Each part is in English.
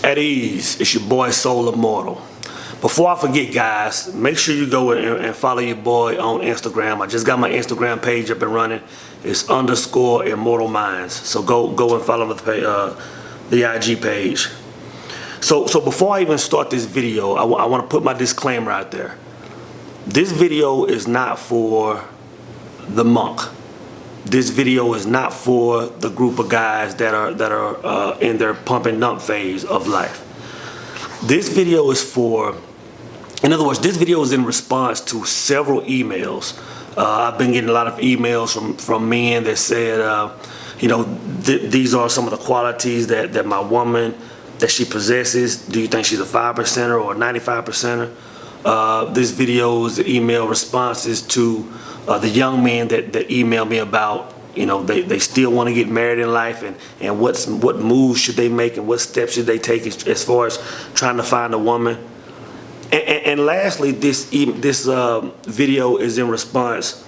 At ease, it's your boy Soul Immortal. Before I forget, guys, make sure you go and follow your boy on Instagram. I just got my Instagram page up and running. It's _Immortal Minds. So go and follow the IG page. So before I even start this video, I want to put my disclaimer out there. This video is not for the monk. This video is not for the group of guys that are in their pump and dump phase of life. This video is for, in other words, this video is in response to several emails. I've been getting a lot of emails from men that said, these are some of the qualities that my woman, that she possesses. Do you think she's a 5%er or a 95%er? This video is email responses to the young men that email me about, they still want to get married in life, and what moves should they make and what steps should they take as far as trying to find a woman. And lastly, this video is in response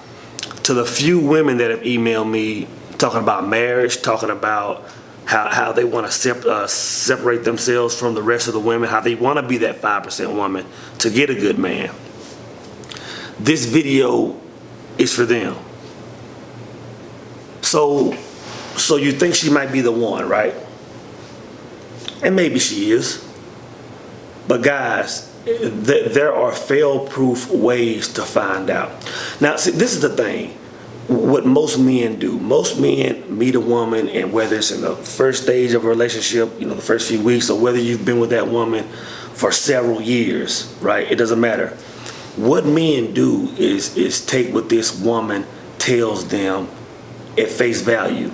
to the few women that have emailed me talking about marriage, talking about how they want to separate themselves from the rest of the women, how they want to be that 5% woman to get a good man. This video is for them. So you think she might be the one, right? And maybe she is. But guys, there are fail-proof ways to find out. Now, see, this is the thing. What most men do. Most men meet a woman, and whether it's in the first stage of a relationship, the first few weeks, or whether you've been with that woman for several years, right? It doesn't matter. What men do is take what this woman tells them at face value.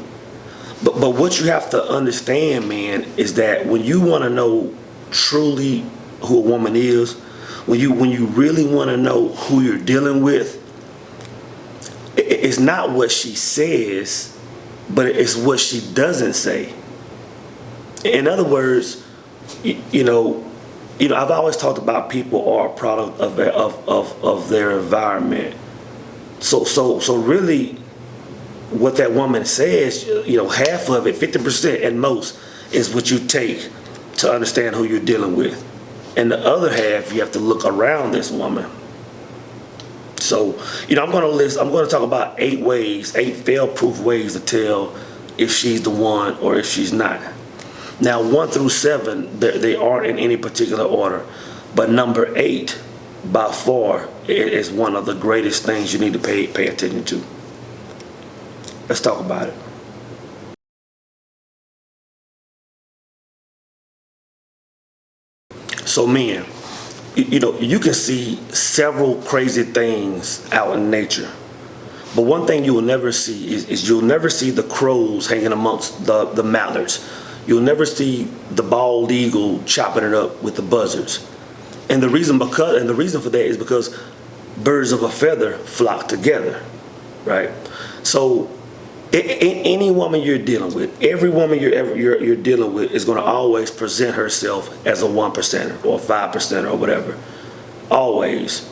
But what you have to understand, man, is that when you want to know truly who a woman is, when you really want to know who you're dealing with, it's not what she says, but it's what she doesn't say. In other words, I've always talked about people are a product of their environment. So really, what that woman says, half of it, 50% at most, is what you take to understand who you're dealing with, and the other half you have to look around this woman. So I'm going to talk about 8 fail-proof ways to tell if she's the one or if she's not. Now, 1 through 7, they aren't in any particular order, but number 8, by far, is one of the greatest things you need to pay attention to. Let's talk about it. So men, you can see several crazy things out in nature, but one thing you will never see is you'll never see the crows hanging amongst the mallards. You'll never see the bald eagle chopping it up with the buzzards. And the reason for that is because birds of a feather flock together, right? So any woman you're dealing with, every woman you're dealing with is going to always present herself as a 1%er or 5%er or whatever. Always.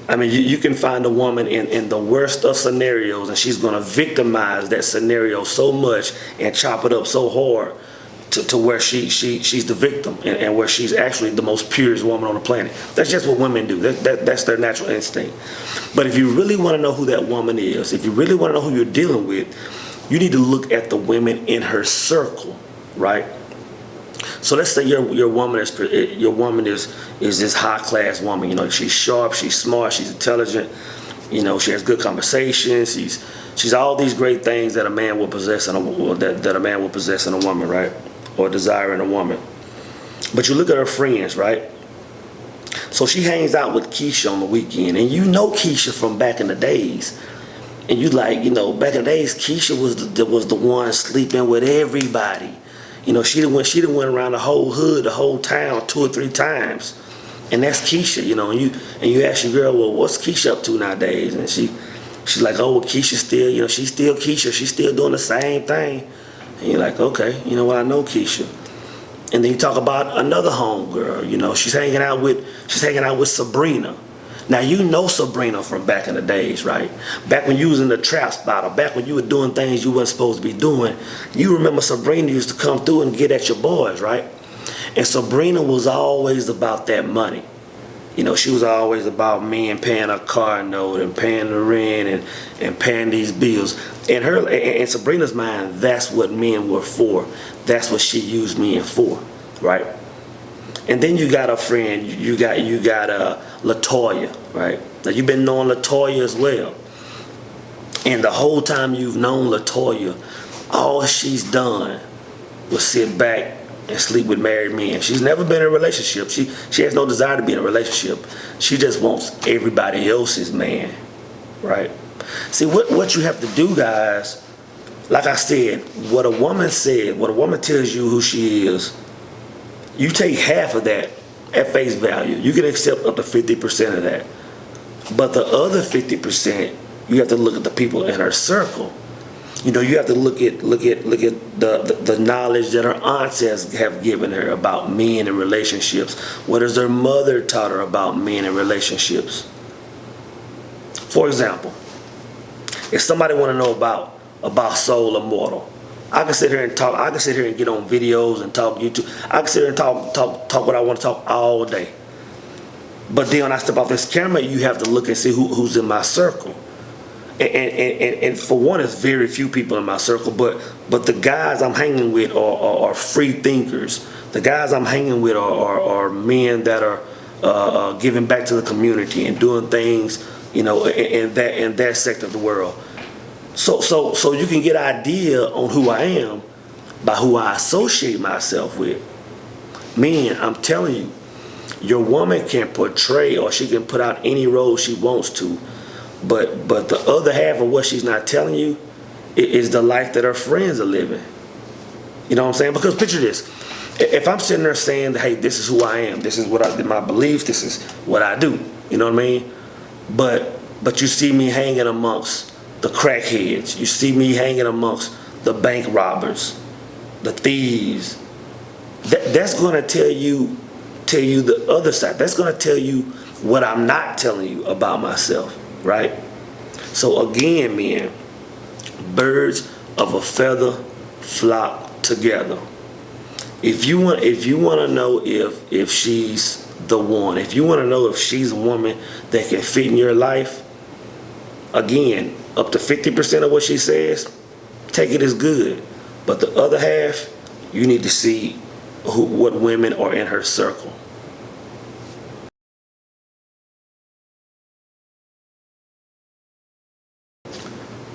I mean, you can find a woman in the worst of scenarios, and she's going to victimize that scenario so much and chop it up so hard to where she's the victim, and where she's actually the most purest woman on the planet. That's just what women do. That's their natural instinct. But if you really want to know who that woman is, if you really want to know who you're dealing with, you need to look at the women in her circle, right? So let's say your woman is this high class woman. She's sharp, she's smart, she's intelligent. She has good conversation. She's all these great things that a man will possess in a woman, right? Or desire in a woman. But you look at her friends, right? So she hangs out with Keisha on the weekend, and Keisha from back in the days. And you back in the days, Keisha was the one sleeping with everybody. She done went around the whole hood, the whole town 2 or 3 times. And that's Keisha, and you ask your girl, well, what's Keisha up to nowadays? And she's like, oh, well, Keisha still, she's still Keisha, she's still doing the same thing. And you're like, okay, I know Keisha. And then you talk about another homegirl, she's hanging out with Sabrina. Now, Sabrina from back in the days, right? Back when you was in the trap spot, or back when you were doing things you weren't supposed to be doing, you remember Sabrina used to come through and get at your boys, right? And Sabrina was always about that money. You know, she was always about men paying a car note and paying the rent and paying these bills. In Sabrina's mind, that's what men were for. That's what she used men for, right? And then you got a friend, you got LaToya, right? Now you've been knowing LaToya as well. And the whole time you've known LaToya, all she's done was sit back and sleep with married men. She's never been in a relationship. She has no desire to be in a relationship. She just wants everybody else's man, right? See, what you have to do, guys, like I said, what a woman said, what a woman tells you who she is, you take half of that at face value. You can accept up to 50% of that. But the other 50%, you have to look at the people in her circle. You know, you have to look at the knowledge that her aunts have given her about men and relationships. What has her mother taught her about men and relationships? For example, if somebody want to know about Soul Immortal, I can sit here and talk. I can sit here and get on videos and talk YouTube. I can sit here and talk what I want to talk all day. But then when I step off this camera, you have to look and see who's in my circle. And for one, it's very few people in my circle, but the guys I'm hanging with are free thinkers. The guys I'm hanging with are men that are giving back to the community and doing things, you know, in that sector of the world. So you can get an idea on who I am by who I associate myself with. Men, I'm telling you, your woman can portray or she can put out any role she wants to. But the other half of what she's not telling you is the life that her friends are living. You know what I'm saying? Because picture this. If I'm sitting there saying, hey, this is who I am, this is what my beliefs, this is what I do. You know what I mean? But you see me hanging amongst the crackheads. You see me hanging amongst the bank robbers, the thieves. That's going to tell you the other side. That's going to tell you what I'm not telling you about myself. Right? So again, men, birds of a feather flock together. If you want to know if she's the one, if you want to know if she's a woman that can fit in your life, again, up to 50% of what she says, take it as good. But the other half, you need to see what women are in her circle.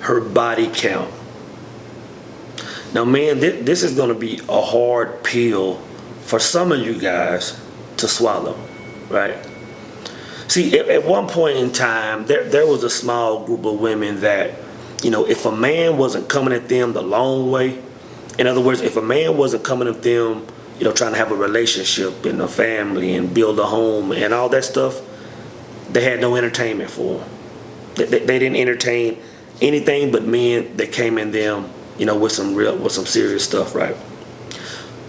Her body count. Now, man, this is going to be a hard pill for some of you guys to swallow, right? See, at one point in time, there was a small group of women that, you know, if a man wasn't coming at them the long way, in other words, if a man wasn't coming at them, you know, trying to have a relationship and a family and build a home and all that stuff, they had no entertainment for them. They didn't entertain anything but men that came in them, you know, with some serious stuff, right?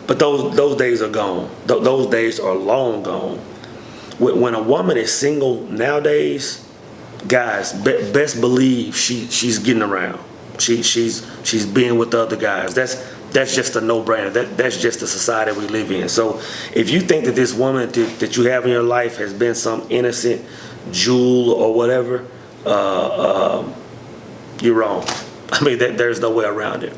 But those days are gone. Those days are long gone. When a woman is single nowadays, guys, best believe she's getting around. She's being with the other guys. That's just a no-brainer. That's just the society we live in. So if you think that this woman that you have in your life has been some innocent jewel or whatever, you're wrong. I mean, there's no way around it.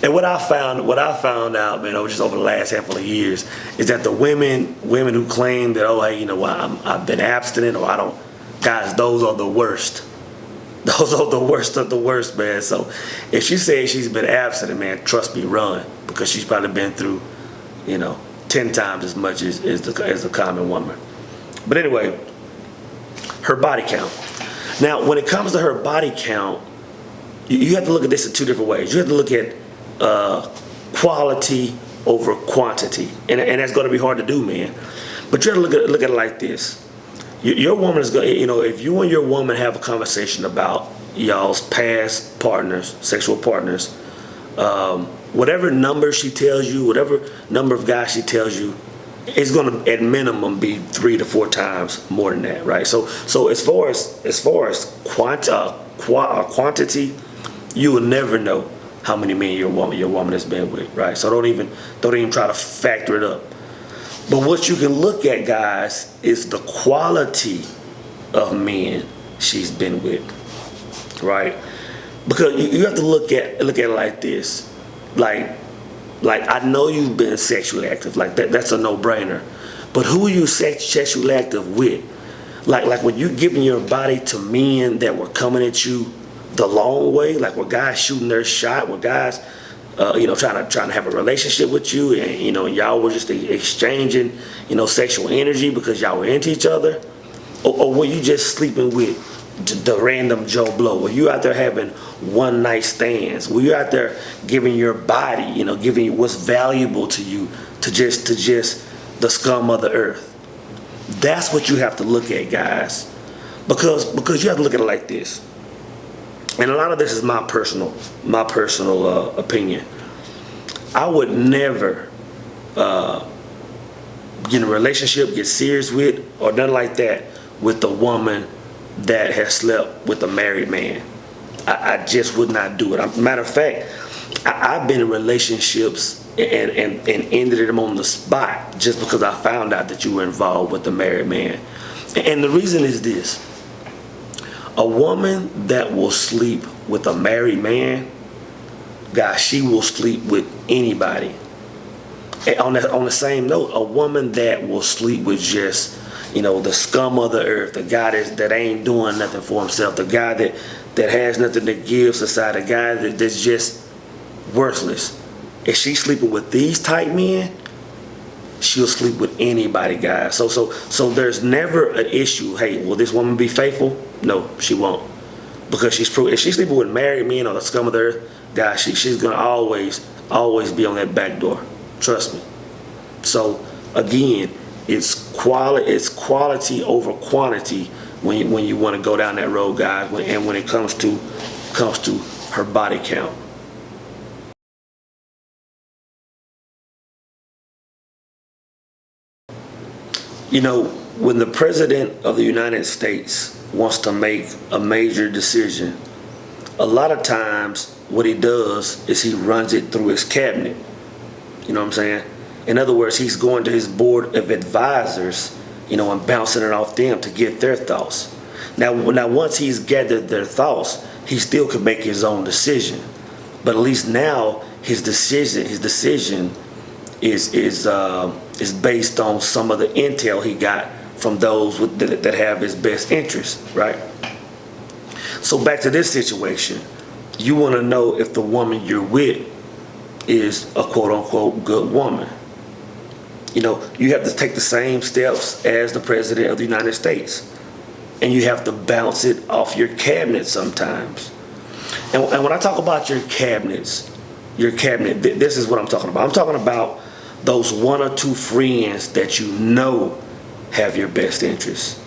And what I found out, man, just over the last handful of years, is that the women who claim that, oh, hey, you know what, I've been abstinent or I don't, guys, those are the worst. Those are the worst of the worst, man. So if she says she's been abstinent, man, trust me, run, because she's probably been through, you know, 10 times as much as the common woman. But anyway, her body count. Now, when it comes to her body count, you have to look at this in two different ways. You have to look at quality over quantity, and that's going to be hard to do, man. But you have to look at it like this. Your woman is going, you know, if you and your woman have a conversation about y'all's past partners, sexual partners, whatever number she tells you, whatever number of guys she tells you, it's going to at minimum be 3 to 4 times more than that, right? So as far as quantity, you will never know how many men your woman has been with, right? So don't even try to factor it up. But what you can look at, guys, is the quality of men she's been with, right? Because you have to look at it like this, like I know you've been sexually active, like that's a no-brainer. But who are you sexually active with? Like when you giving your body to men that were coming at you the long way, like where guys shooting their shot, where guys, trying to have a relationship with you, and y'all were just exchanging, sexual energy because y'all were into each other, or were you just sleeping with the random Joe Blow? Were you out there having one night stands? Were you out there giving your body, giving you what's valuable to you to just the scum of the earth? That's what you have to look at, guys, because you have to look at it like this. And a lot of this is my personal opinion. I would never get in a relationship, get serious with, or nothing like that with a woman that has slept with a married man. I just would not do it. Matter of fact, I've been in relationships and ended them on the spot just because I found out that you were involved with a married man. And the reason is this. A woman that will sleep with a married man, guys, she will sleep with anybody. And on the same note, a woman that will sleep with just, the scum of the earth, the guy that ain't doing nothing for himself, the guy that has nothing to give society, the guy that's just worthless. If she's sleeping with these type men, she'll sleep with anybody, guys. So there's never an issue. Hey, will this woman be faithful? No, she won't, because if she's sleeping with married men or the scum of the earth, guys, she's gonna always be on that back door. Trust me. So again, it's quality over quantity when you want to go down that road, guys. And when it comes to her body count. When the President of the United States wants to make a major decision, a lot of times what he does is he runs it through his cabinet. You know what I'm saying? In other words, he's going to his board of advisors, and bouncing it off them to get their thoughts. Now once he's gathered their thoughts, he still can make his own decision. But at least now his decision is based on some of the intel he got from those that have his best interest, right? So back to this situation, you want to know if the woman you're with is a quote-unquote good woman. You have to take the same steps as the President of the United States, and you have to bounce it off your cabinet sometimes. And when I talk about your cabinet, this is what I'm talking about. I'm talking about those one or two friends that have your best interests.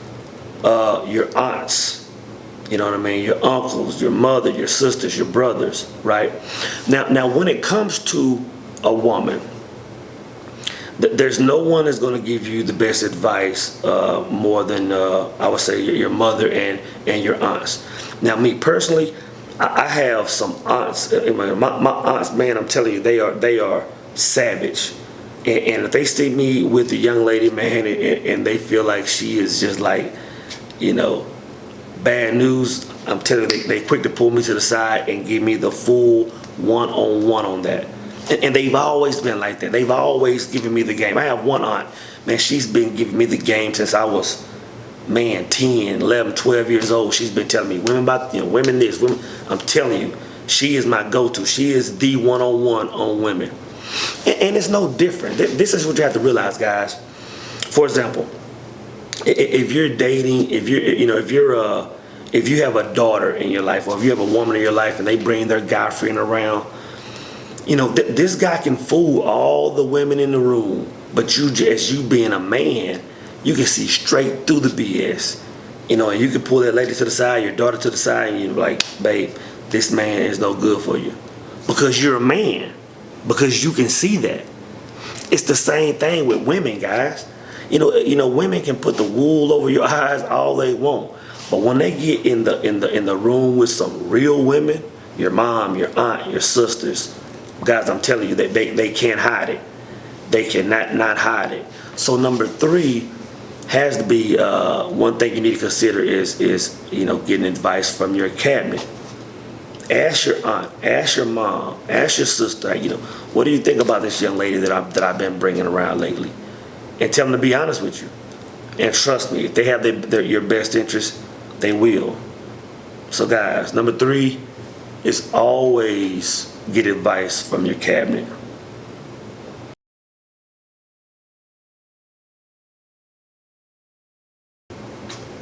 Your aunts, your uncles, your mother, your sisters, your brothers, right? Now when it comes to a woman, there's no one that's going to give you the best advice more than I would say your mother and your aunts. Now me personally, I have some aunts. My aunts, man, I'm telling you, they are savage. And if they see me with a young lady, man, and they feel like she is just like, bad news, I'm telling you, they quick to pull me to the side and give me the full one-on-one on that. And they've always been like that. They've always given me the game. I have one aunt, man, she's been giving me the game since I was, 10, 11, 12 years old. She's been telling me women this, women. I'm telling you, she is my go-to. She is the one-on-one on women. And it's no different. This is what you have to realize, guys. For example, if you're dating, if you have a daughter in your life, or if you have a woman in your life and they bring their guy friend around, this guy can fool all the women in the room, but you being a man, you can see straight through the BS. And you can pull that lady to the side, your daughter to the side, and you're like, babe, this man is no good for you. Because you're a man. Because you can see that. It's the same thing with women, guys. Women can put the wool over your eyes all they want, but when they get in the room with some real women, your mom, your aunt, your sisters, guys, I'm telling you that they can't hide it. they cannot not hide it. So number three has to be one thing you need to consider is getting advice from your cabinet. Ask your aunt, ask your mom, ask your sister. What do you think about this young lady that I've been bringing around lately? And tell them to be honest with you. And trust me, if they have your best interest, they will. So guys, number three is always get advice from your cabinet.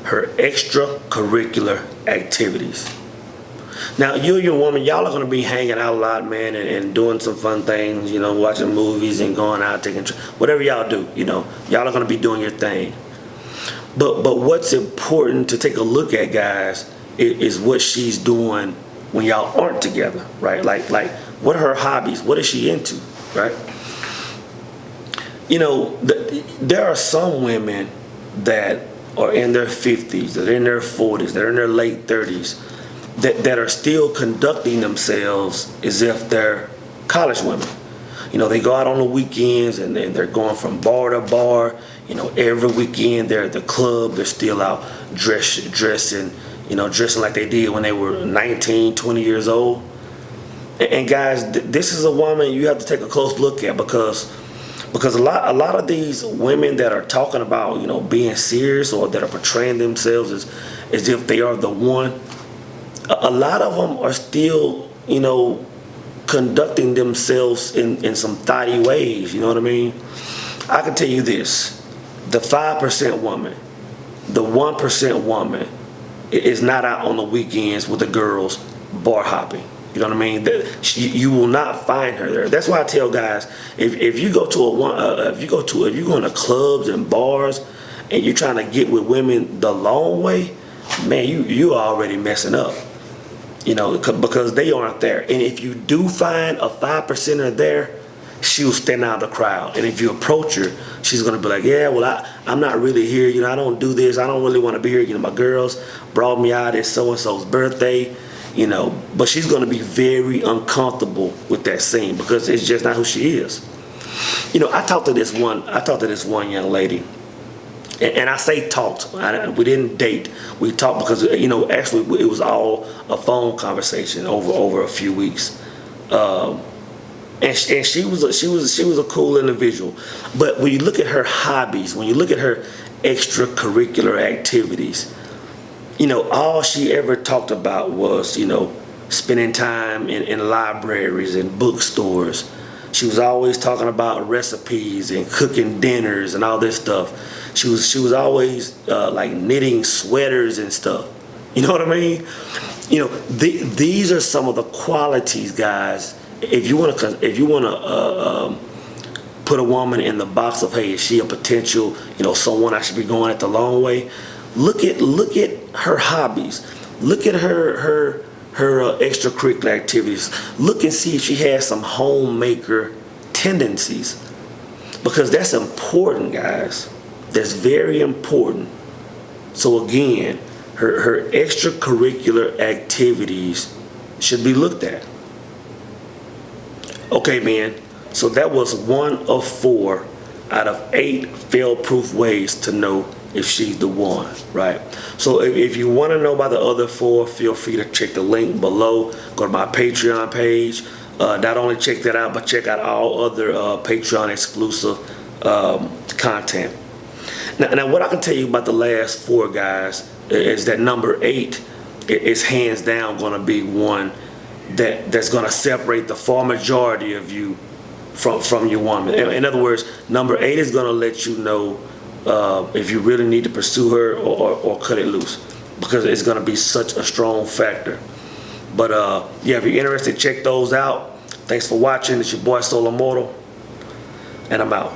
Her extracurricular activities. Now, you and your woman, y'all are going to be hanging out a lot, man, and doing some fun things, watching movies and going out, whatever y'all do, y'all are going to be doing your thing. But what's important to take a look at, guys, is what she's doing when y'all aren't together, right? Like what are her hobbies? What is she into, right? There are some women that are in their 50s, that are in their 40s, that are in their late 30s, that are still conducting themselves as if they're college women. They go out on the weekends and they're going from bar to bar. Every weekend they're at the club. They're still out dressing like they did when they were 19, 20 years old. And guys, this is a woman you have to take a close look at because a lot of these women that are talking about being serious or that are portraying themselves as if they are the one, a lot of them are still conducting themselves in some thotty ways. You know what I mean? I can tell you this: the 5% woman, the 1% woman is not out on the weekends with the girls bar hopping. You know what I mean? You will not find her there. That's why I tell guys, if you go to if you're going to clubs and bars and you're trying to get with women the long way, man, you are already messing up. Because they aren't there. And if you do find a 5%er there, she'll stand out of the crowd. And if you approach her, she's gonna be like, yeah, well, I'm not really here. I don't do this. I don't really want to be here. My girls brought me out. It's so-and-so's birthday. But she's gonna be very uncomfortable with that scene because it's just not who she is. I talked to this one young lady. And I say talked. We didn't date. We talked because actually it was all a phone conversation over a few weeks. And she was a cool individual. But when you look at her hobbies, when you look at her extracurricular activities, all she ever talked about was spending time in libraries and bookstores. She was always talking about recipes and cooking dinners and all this stuff. She was always like knitting sweaters and stuff. You know what I mean? These are some of the qualities, guys. If you want to put a woman in the box of, hey, is she a potential someone I should be going at the long way? Look at her hobbies. Look at her extracurricular activities. Look and see if she has some homemaker tendencies, because that's important, guys. That's very important. So again, her extracurricular activities should be looked at. Okay, man. So that was 1 of 4 out of 8 fail-proof ways to know if she's the one, right? So if you want to know about the other 4, feel free to check the link below. Go to my Patreon page. Not only check that out, but check out all other Patreon exclusive content. Now, what I can tell you about the last 4 guys is that number 8 is hands down going to be one that's going to separate the far majority of you from your woman. In other words, number 8 is going to let you know if you really need to pursue her or cut it loose, because it's going to be such a strong factor. But yeah, if you're interested, check those out. Thanks for watching. It's your boy Solo Mortal, and I'm out.